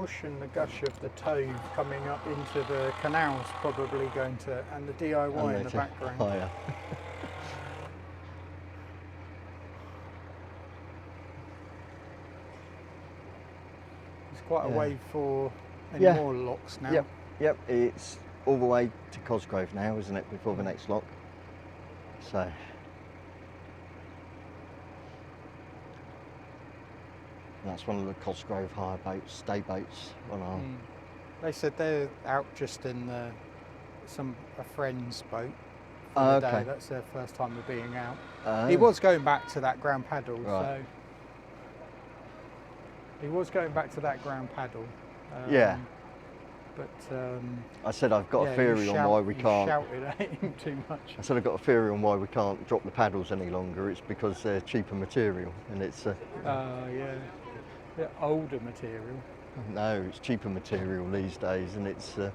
mush and the gush of the Tove coming up into the canals probably going to, and the DIY in the background. Higher. It's quite a way for any more locks now. Yep, it's all the way to Cosgrove now, isn't it, before the next lock? So. That's one of the Cosgrove hire boats, stay boats on our... They said they're out just in a friend's boat for the day. That's their first time of being out. He was going back to that ground paddle, so... He was going back to that ground paddle. Yeah. But... I said I've got a theory on why we can't... shouted at him too much. I said I've got a theory on why we can't drop the paddles any longer. It's because they're cheaper material, and it's... yeah. The older material. No, it's cheaper material these days, and it's. I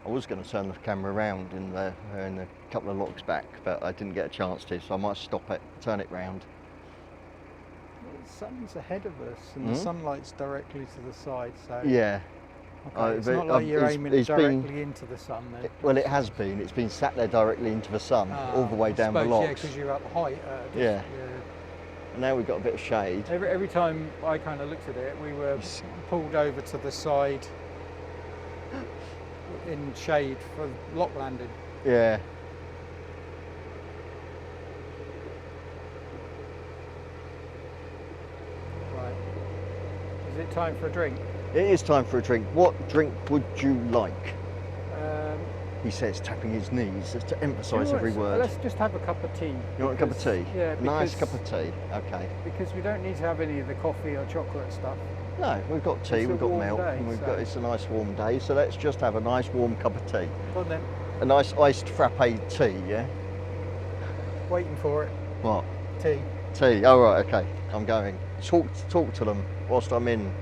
was going to turn the camera around in a couple of locks back, but I didn't get a chance to, so I might stop it, turn it round. Well, the sun's ahead of us, and the sunlight's directly to the side, so. Yeah. Okay, it's not like you're aiming directly into the sun then. Well, it has been. It's been sat there directly into the sun, all the way down the locks. Yeah, because you're at the height. Yeah. And now we've got a bit of shade. Every time I kind of looked at it, we were pulled over to the side in shade for lock landing. Yeah. Right. Is it time for a drink? It is time for a drink. What drink would you like? He says, tapping his knees, just to emphasise every word. Let's just have a cup of tea. You want a cup of tea? Yeah. Nice cup of tea, okay. Because we don't need to have any of the coffee or chocolate stuff. No, we've got tea, we've got milk, and it's a nice warm day, so let's just have a nice warm cup of tea. Go on then. A nice iced frappe tea, yeah? Waiting for it. What? Tea. Tea, oh right, okay, I'm going. Talk to them whilst I'm in.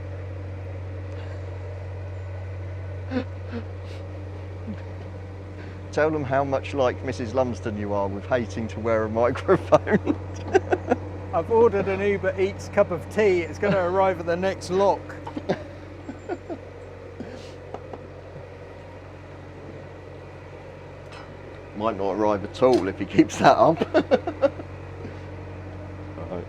Tell them how much like Mrs. Lumsden you are with hating to wear a microphone. I've ordered an Uber Eats cup of tea. It's going to arrive at the next lock. Might not arrive at all if he keeps that up. Right.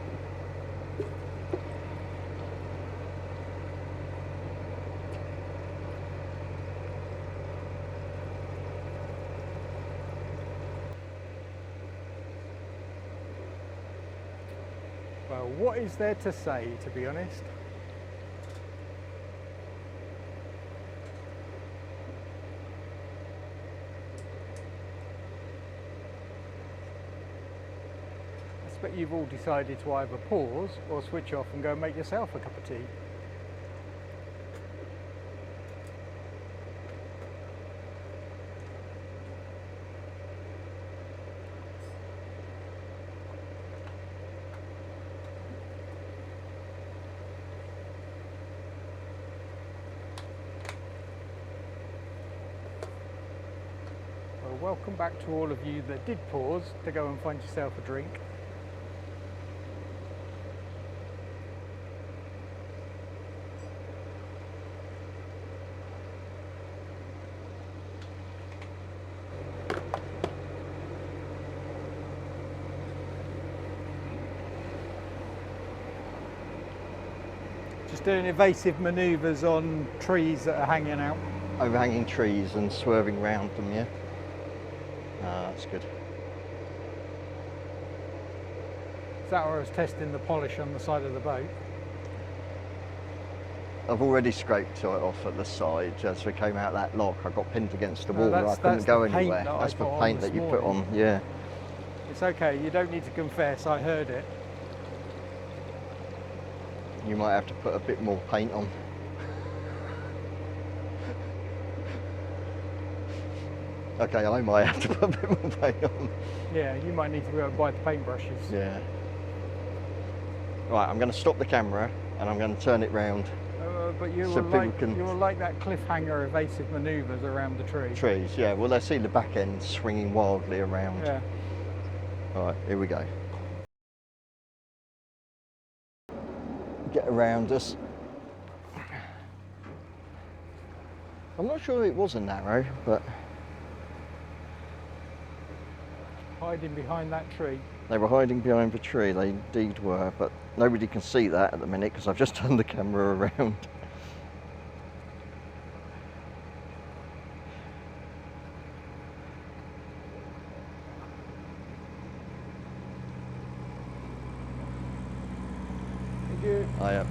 Well, what is there to say, to be honest? I expect you've all decided to either pause or switch off and go and make yourself a cup of tea. Welcome back to all of you that did pause to go and find yourself a drink. Just doing evasive manoeuvres on trees that are hanging out. Overhanging trees and swerving round them, yeah? That's good. Is that where I was testing the polish on the side of the boat? I've already scraped it off at the side as we came out that lock. I got pinned against the wall. I couldn't go anywhere. That's the paint that you put on, yeah. It's okay, you don't need to confess, I heard it. You might have to put a bit more paint on. Okay, I might have to put a bit more paint on. Yeah, you might need to go and buy the paintbrushes. Yeah. Right, I'm going to stop the camera and I'm going to turn it round. But you so will like that cliffhanger evasive manoeuvres around the tree. Trees, yeah. Well, they see the back end swinging wildly around. Yeah. All right, here we go. bit around us. I'm not sure it was a narrow, but... Hiding behind that tree. They were hiding behind the tree, they indeed were, but nobody can see that at the minute because I've just turned the camera around. Thank you. Oh, yeah.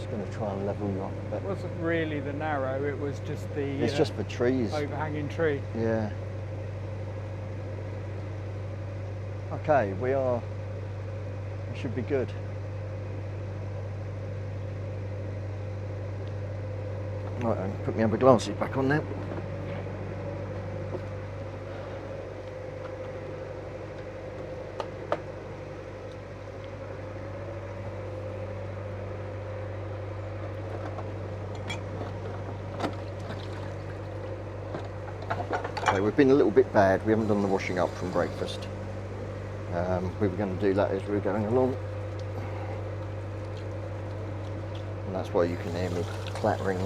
Going to try and level you up a bit. It wasn't really the narrow, it was just the... It's just the trees. Overhanging tree. Yeah. Okay, we should be good. Right, I'm put my other glasses back on now. Okay, we've been a little bit bad. We haven't done the washing up from breakfast. We were going to do that as we were going along. And that's why you can hear me clattering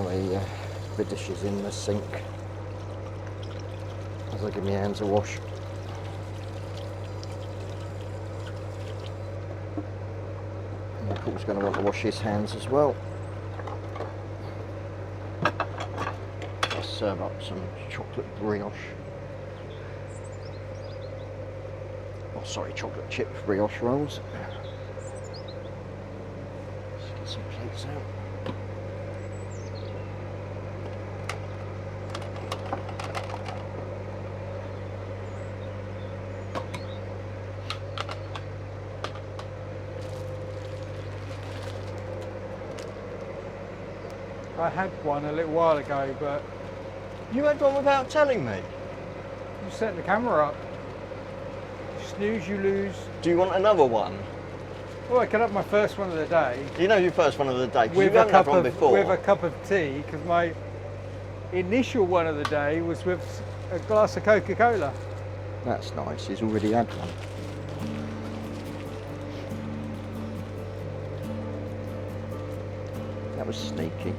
the dishes in the sink as I give my hands a wash. And Paul's going to want to wash his hands as well. Serve up some chocolate brioche. Oh, sorry, chocolate chip brioche rolls. Let's get some plates out. I had one a little while ago, but... You had one without telling me? You set the camera up. You snooze, you lose. Do you want another one? Well, I could have my first one of the day. You know your first one of the day, because you With haven't had one before. With a cup of tea, because my initial one of the day was with a glass of Coca-Cola. That's nice, he's already had one. That was sneaky.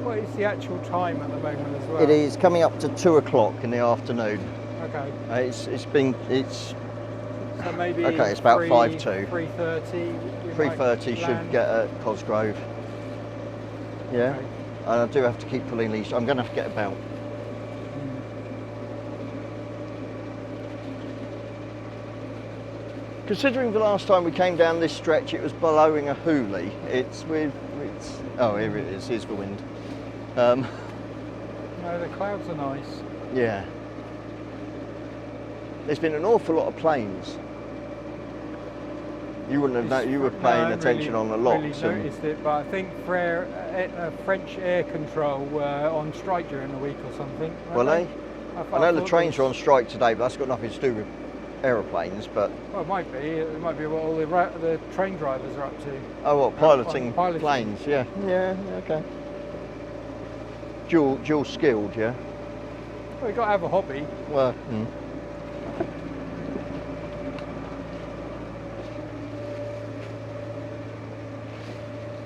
What is the actual time at the moment as well? It is coming up to 2 o'clock in the afternoon. Okay. It's so maybe okay, it's about 5 to 3:30. 3:30 should get at Cosgrove. Yeah. Okay. And I do have to keep pulling these. I'm going to have to get a belt. Considering the last time we came down this stretch, it was blowing a hoolie. Oh, here it is. Here's the wind. No, the clouds are nice. Yeah. There's been an awful lot of planes. You wouldn't have known. You were paying attention on the locks. Really noticed it, but I think French air control were on strike during the week or something. Well, I know the trains are on strike today, but that's got nothing to do with aeroplanes. But well, it might be. It might be what all the train drivers are up to. Oh, what, piloting planes? Yeah. Yeah. Okay. Dual skilled, yeah. Well, you've got to have a hobby. Well,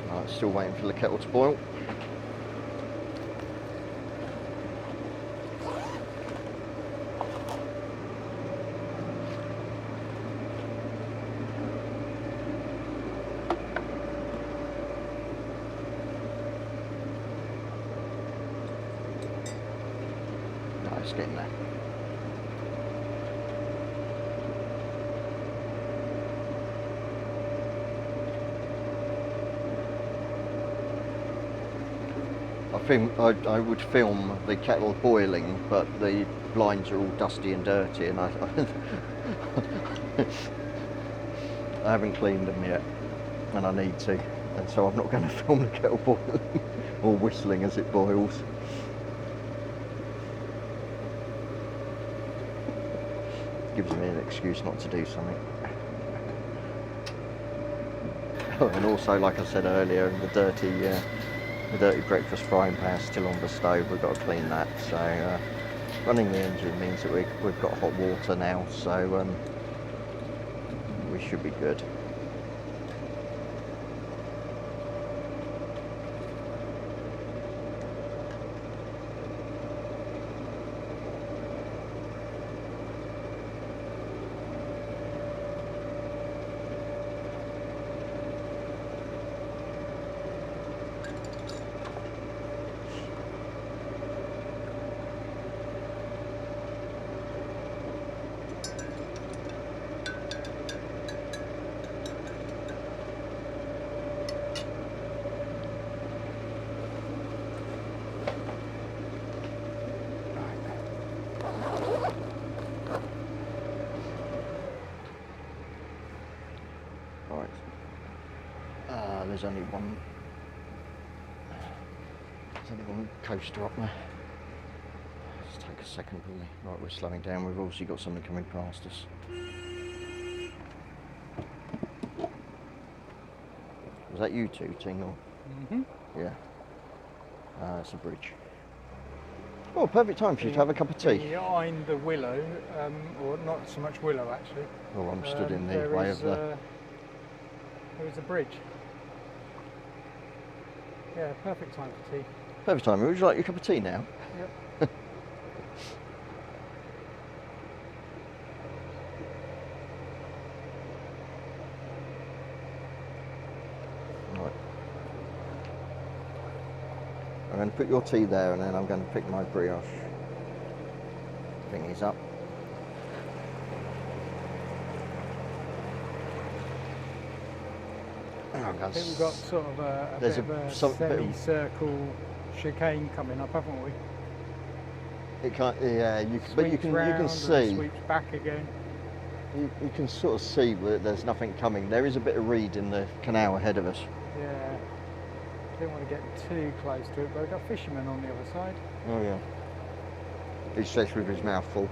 Right, still waiting for the kettle to boil. No, it's getting there. I would film the kettle boiling, but the blinds are all dusty and dirty, and I haven't cleaned them yet, and I need to, and so I'm not going to film the kettle boiling or whistling as it boils. Gives me an excuse not to do something. And also, like I said earlier, the dirty breakfast frying pan still on the stove. We've got to clean that. So running the engine means that we've got hot water now, so we should be good. There's only one coaster up there. Let's take a second, really. Right, we're slowing down. We've obviously got something coming past us. Was that you two, Ting? Or? Yeah. It's a bridge. Oh, perfect time for you to have a cup of tea. Behind the willow, or not so much willow actually. Oh, I'm stood in the way of the... There is a bridge. Yeah, perfect time for tea. Perfect time. Would you like your cup of tea now? Yep. Right. I'm going to put your tea there, and then I'm going to pick my brioche thingies up. I think we've got sort of a bit of a semicircle chicane coming up, haven't we? It can't. Yeah, but you can see. Sweeps back again. You can sort of see that there's nothing coming. There is a bit of reed in the canal ahead of us. Yeah. Don't want to get too close to it, but we've got a fisherman on the other side. Oh yeah. He's fish with his mouth full.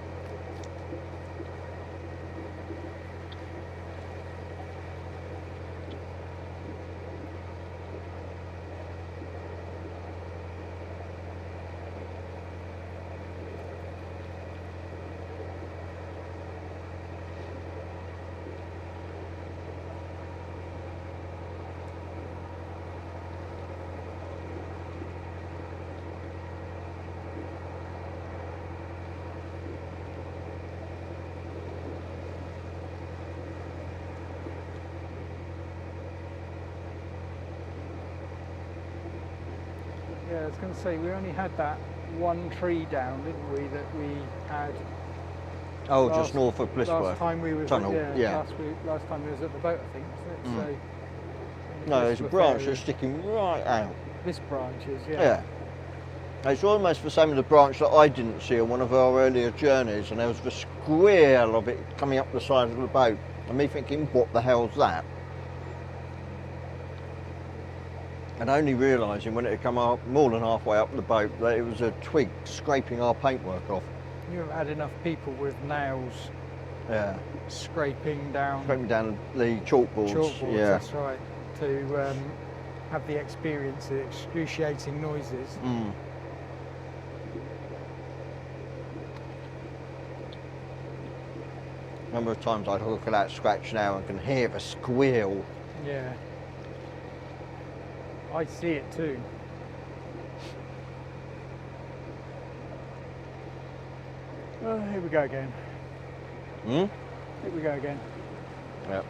Yeah, I was going to say, we only had that one tree down, didn't we, that we had... Oh, just north of Blissworth. Last time we was Tunnel, yeah. Last time we was at the boat, I think, wasn't it? So, no, there's a branch that's sticking right out. This branch is, yeah. Yeah. It's almost the same as the branch that I didn't see on one of our earlier journeys, and there was the squeal of it coming up the side of the boat. And me thinking, what the hell's that? And only realising when it had come up more than halfway up the boat that it was a twig scraping our paintwork off. You haven't had enough people with nails scraping down the chalkboards. Yeah, that's right, to have the experience of excruciating noises. Number of times I'd look at that scratch now and can hear the squeal. Yeah. I see it too. Oh, here we go again. Here we go again. Yep.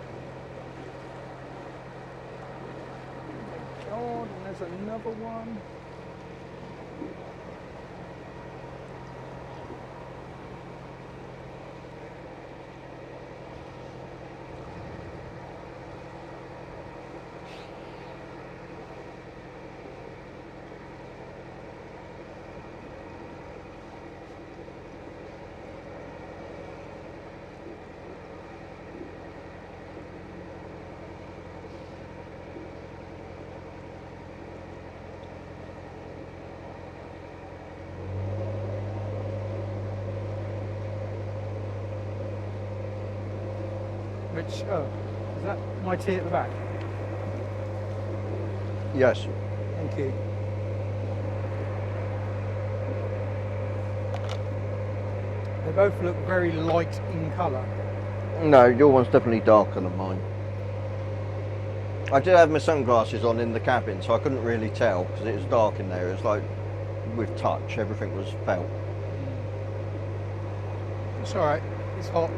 Oh, and there's another one. Which, oh, is that my tea at the back? Yes. Thank you. They both look very light in colour. No, your one's definitely darker than mine. I did have my sunglasses on in the cabin, so I couldn't really tell because it was dark in there. It was like with touch, everything was felt. It's alright, it's hot.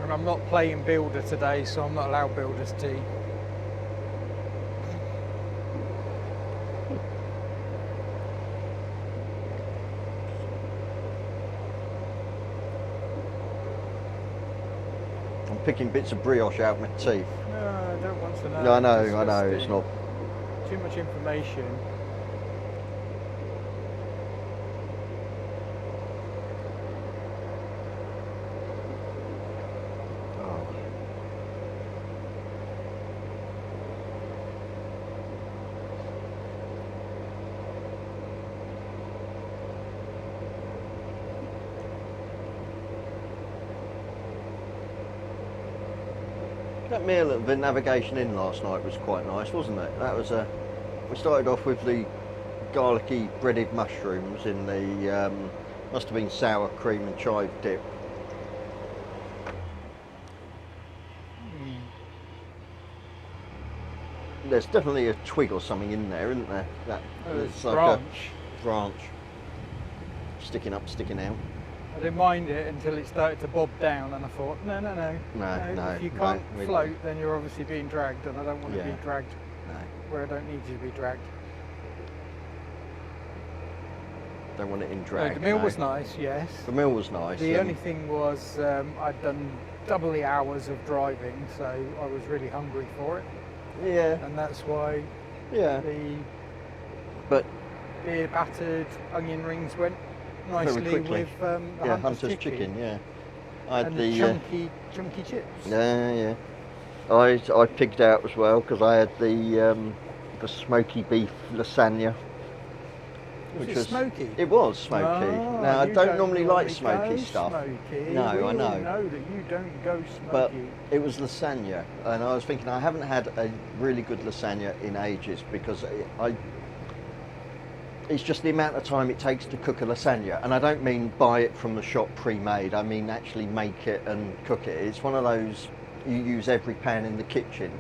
And I'm not playing builder today, so I'm not allowed builder's tea. I'm picking bits of brioche out of my teeth. No, I don't want to know. No, I know, it's not. Too much information. That meal at the Navigation Inn last night was quite nice, wasn't it? That was we started off with the garlicky breaded mushrooms in the must have been sour cream and chive dip. There's definitely a twig or something in there, isn't there? It's like branch. a branch sticking up, sticking out. I didn't mind it until it started to bob down, and I thought, no. If you can't float, then you're obviously being dragged, and I don't want to be dragged where I don't need you to be dragged. Don't want it in drag. The meal was nice, yes. The meal was nice. The only thing was I'd done double the hours of driving, so I was really hungry for it. Yeah. And that's why the beer battered onion rings went nicely with the Hunter's chicken. Yeah. I had and the chunky chips. Yeah. I pigged out as well because I had the smoky beef lasagna. Was it smoky? It was smoky. Oh, now I don't normally like smoky stuff. Smoky. No, we I know. all know that you don't go smoky. But it was lasagna, and I was thinking I haven't had a really good lasagna in ages because it's just the amount of time it takes to cook a lasagna, and I don't mean buy it from the shop pre-made. I mean actually make it and cook it. It's one of those you use every pan in the kitchen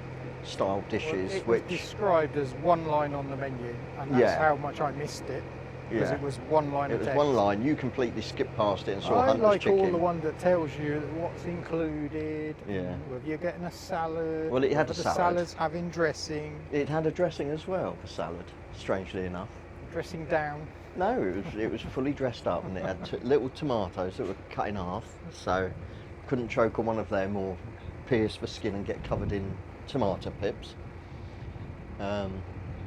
style dishes. Well, it was described as one line on the menu, and that's how much I missed it. Because it was one line of text. It was one line. You completely skipped past it and saw Hunter's like chicken. all the one that tells you what's included. Yeah. Whether you're getting a salad. Well, it had a the salad. Salad's having dressing. It had a dressing as well, the salad. Strangely enough. Dressing down. No, it was fully dressed up, and it had little tomatoes that were cut in half. So couldn't choke on one of them or pierce the skin and get covered in tomato pips.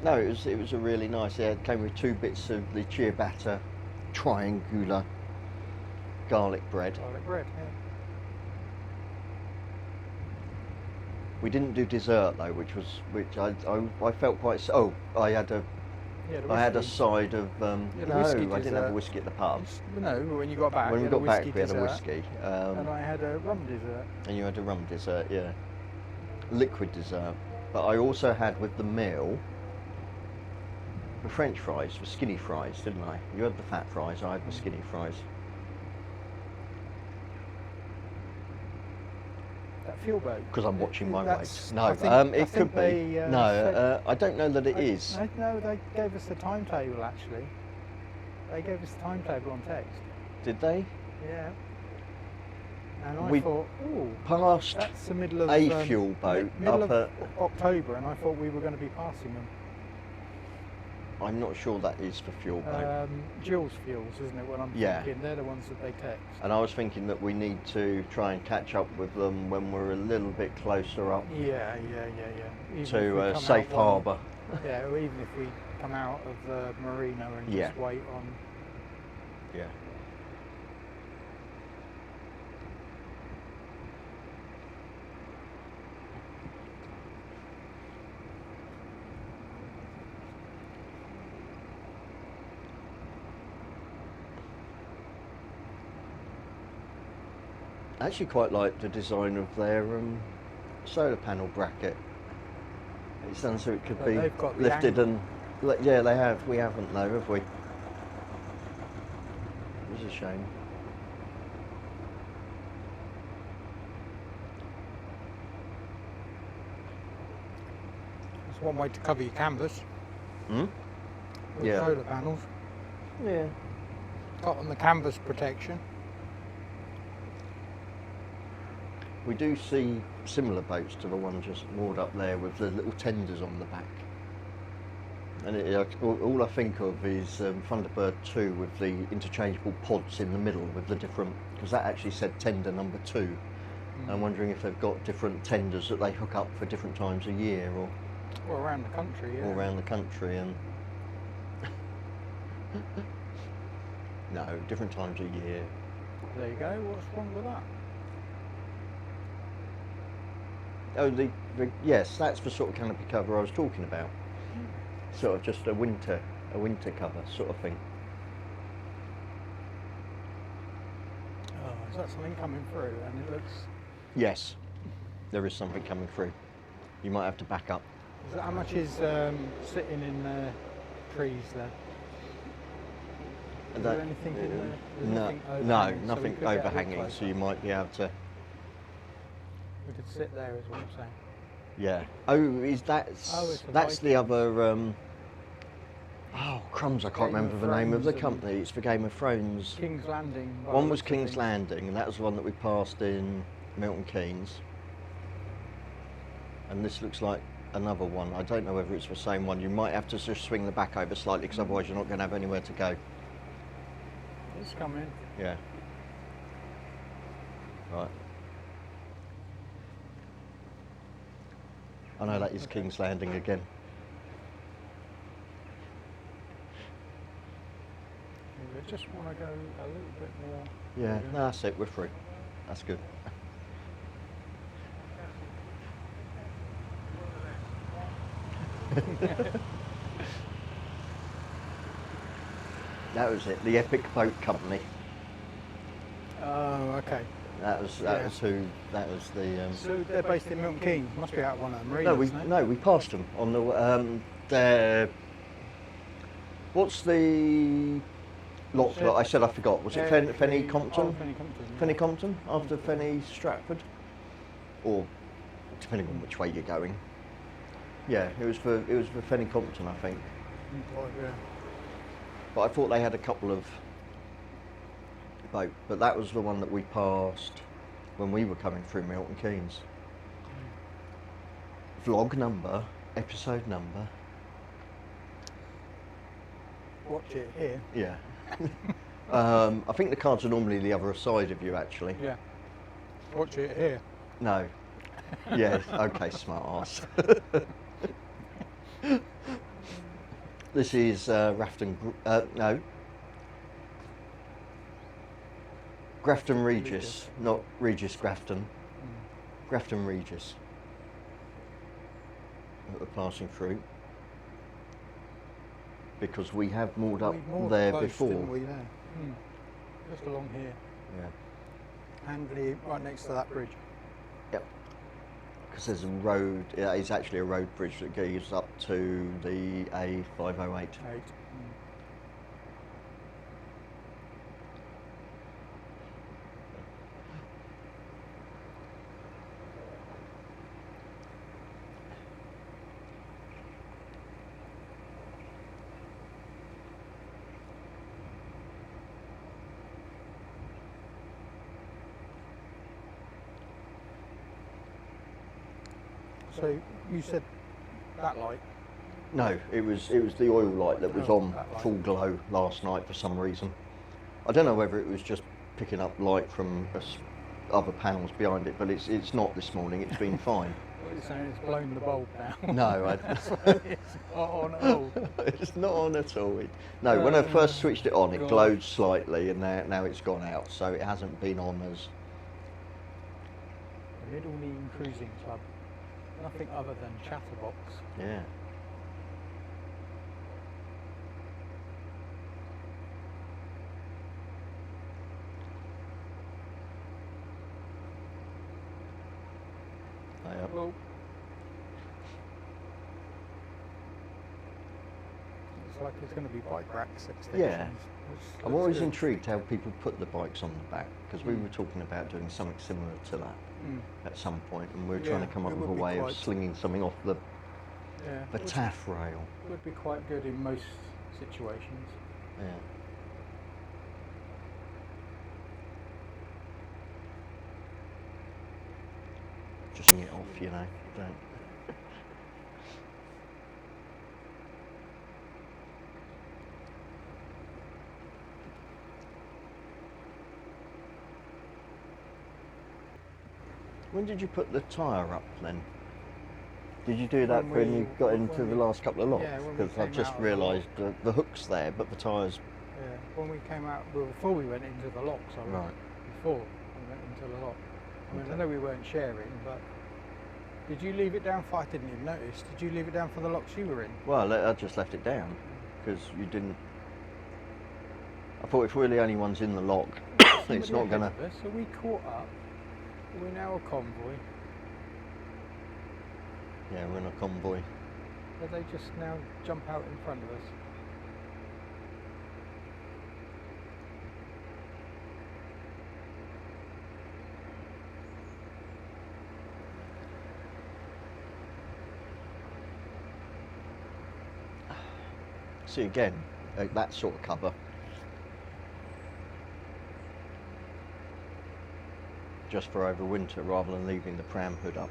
No, it was a really nice. It came with 2 bits of the ciabatta triangular garlic bread. Garlic bread, yeah. We didn't do dessert though, which I felt quite. Oh, I had a side of. No, I didn't have a whiskey at the pub. No, when you got back. When we got back, we had a whiskey. And I had a rum dessert. And you had a rum dessert, yeah. liquid dessert, but I also had with the meal the French fries, the skinny fries, didn't I? You had the fat fries, I had the skinny fries. That fuel boat? Because I'm watching my weight. No, it could be. No, I don't know that it is. No, they gave us the timetable actually. They gave us the timetable on text. Did they? Yeah. And I thought, ooh, passed that's the middle of a fuel boat middle up of at October, and I thought we were going to be passing them. I'm not sure that is for fuel boat. Jules Fuels, isn't it? What I'm thinking, they're the ones that they text. And I was thinking that we need to try and catch up with them when we're a little bit closer up. Yeah. To safe harbour. Yeah, or even if we come out of the marina and just wait on. Yeah. I actually quite like the design of their solar panel bracket. It's done so it could be lifted and... Yeah, they have. We haven't though, have we? It's a shame. It's one way to cover your canvas. With solar panels. Yeah. Got on the canvas protection. We do see similar boats to the one just moored up there with the little tenders on the back. And all I think of is Thunderbird 2 with the interchangeable pods in the middle with the different, because that actually said tender number 2. I'm wondering if they've got different tenders that they hook up for different times a year or around the country, yeah. Or around the country and no, different times a year. There you go, what's wrong with that? Oh, yes, that's the sort of canopy cover I was talking about. Sort of just a winter cover sort of thing. Oh, is that something coming through? And it looks... Yes, there is something coming through. You might have to back up. Is that how much is sitting in the trees there? Is there anything in there? No, nothing overhanging, so you might be able to... We could sit there is what I'm saying. Yeah. Oh, that's the other... oh, crumbs, I can't remember the name of the company. It's for Game of Thrones. King's Landing. One was King's Landing, and that was the one that we passed in Milton Keynes. And this looks like another one. I don't know whether it's the same one. You might have to just swing the back over slightly, because otherwise you're not going to have anywhere to go. It's coming. Yeah. Right. I know that is King's Landing again. We just want to go a little bit more. Yeah, no, that's it, we're through. That's good. That was it, the Epic Boat Company. Oh, okay. That was who. That was the. So they're based in Milton Keynes. Must be out one of the marinas. No, we passed them on the. What's the lock that I said I forgot? Was it Fenny Compton? Oh, Fenny Compton. Yeah. Fenny Compton after Fenny Stratford, or depending on which way you're going. Yeah, it was for Fenny Compton, I think. Yeah. But I thought they had a couple of. Boat, but that was the one that we passed when we were coming through Milton Keynes. Vlog number, episode number. Watch it here. Yeah. I think the cards are normally the other side of you, actually. Yeah. Watch it here. No. Yeah. Okay, smart ass. This is Grafton. No. Grafton Regis, not Regis Grafton. Grafton Regis. That we're passing through. Because we have moored up there close, before. Didn't we, there? Just along here. Yeah. And right next to that bridge. Yep. because there's a road, it's actually a road bridge that goes up to the A508. So you said that light? No, it was the oil light that was on full glow last night for some reason. I don't know whether it was just picking up light from other panels behind it, but it's not this morning. It's been fine. What are you saying? It's blown the bulb down? No, it's not on at all. It's not on at all. No, when I first switched it on, it glowed slightly, and now it's gone out, so it hasn't been on as. The Middle Mean Cruising Club. Nothing other than chatterbox. Yeah. Well, it's like it's going to be bike racks at stations. Yeah. I'm always intrigued how people put the bikes on the back, because we were talking about doing something similar to that at some point, and we're trying to come up with a way of slinging something off the taff rail. It would be quite good in most situations. Yeah. Just swing it off, you know. Don't. When did you put the tyre up then? Did you do that when you got into the last couple of locks? Because I've just realised the hook's there, but the tyres. Yeah, when we came out, before we went into the locks, before we went into the lock. I mean, I know we weren't sharing, but did you leave it down for, I didn't even notice, did you leave it down for the locks you were in? Well, I just left it down, because you didn't. I thought if we're the only ones in the lock, it's not going to. So we caught up. We're now a convoy. Yeah, we're in a convoy. Did they just now jump out in front of us? See again, that sort of cover. Just for over winter, rather than leaving the pram hood up.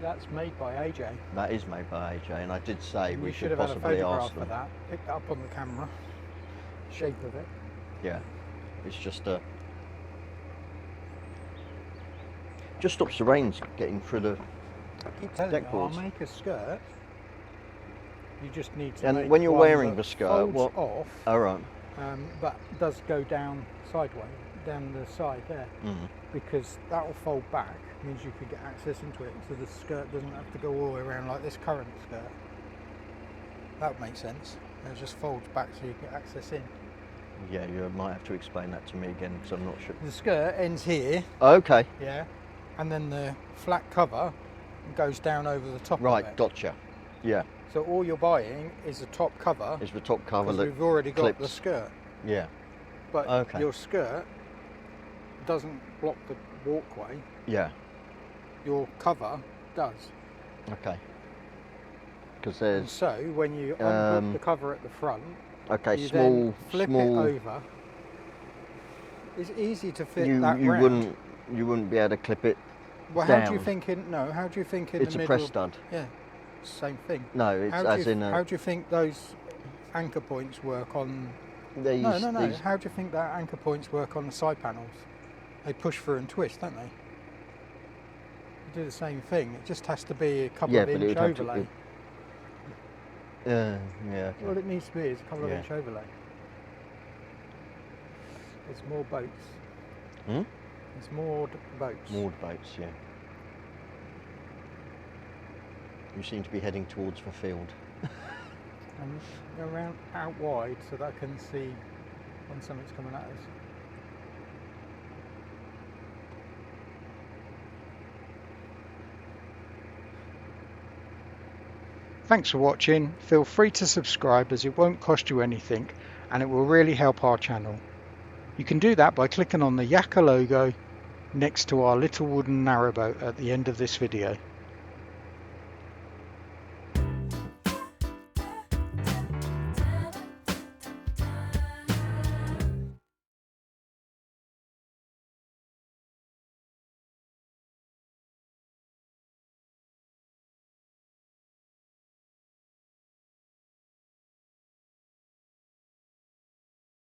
That's made by AJ. That is made by AJ, and I did say we should should have had a possibly photograph ask them. of that. Picked up on the camera. Shape of it. Yeah, it's just stops the rain getting through the Keep telling deck you, boards. I'll make a skirt. You just need to. And make when you're one wearing that the skirt, folds what? Off, Oh, right. but does go down sideways, down the side there, because that will fold back. Means you could get access into it, so the skirt doesn't have to go all the way around like this current skirt. That would make sense. It just folds back so you get access in. Yeah, you might have to explain that to me again, because I'm not sure. The skirt ends here. Okay. Yeah, and then the flat cover goes down over the top. Right, of it. gotcha. Yeah. So all you're buying is the top cover. Is the top cover that we've already got clips. the skirt. Yeah. But your skirt doesn't block the walkway. Yeah. Your cover does. Okay. Because there's. And so when you unhook the cover at the front, okay, you small, then flip small. it over. It's easy to fit You that round. wouldn't be able to clip it. Well, down. how do you think in the It's middle? a press stud. Yeah, same thing. No, it's as in a. How do you think those anchor points work on? These, No. these, How do you think that anchor points work on the side panels? They push through and twist, don't they? They do the same thing. It just has to be a couple of inch overlay. Yeah. Okay. All it needs to be is a couple of inch overlay. It's more boats. It's moored boats. Moored boats, yeah. You seem to be heading towards the field. And go around out wide so that I can see when something's coming at us. Thanks for watching. Feel free to subscribe as it won't cost you anything and it will really help our channel. You can do that by clicking on the Yakka logo next to our little wooden narrowboat at the end of this video.